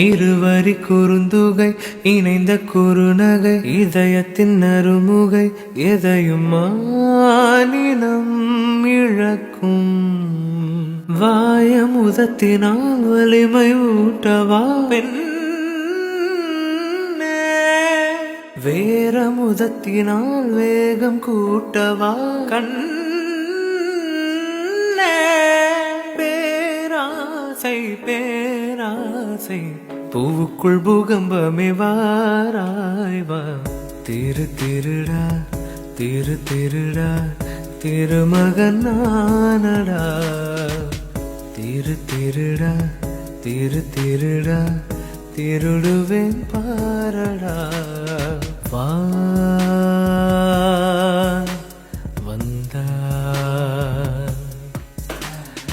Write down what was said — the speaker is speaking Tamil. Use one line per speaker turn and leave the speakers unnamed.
இருவரி குறுந்துகை இணைந்த குறுநகை இதயத்தின் அருமுகை எதையும் மானினம் இழக்கும் வாயமுதத்தினால் வலிமை ஊட்டவா பெண் வேரமுதத்தினால் வேகம் கூட்டவா கண் பேராசை பேராசை பூவுக்குள் பூகம்பமே வாராய்வா திரு திருடா திரு திருடா திருமகன் நானடா திரு திருடா திரு திருடா திருடுவேன் பாரடா வா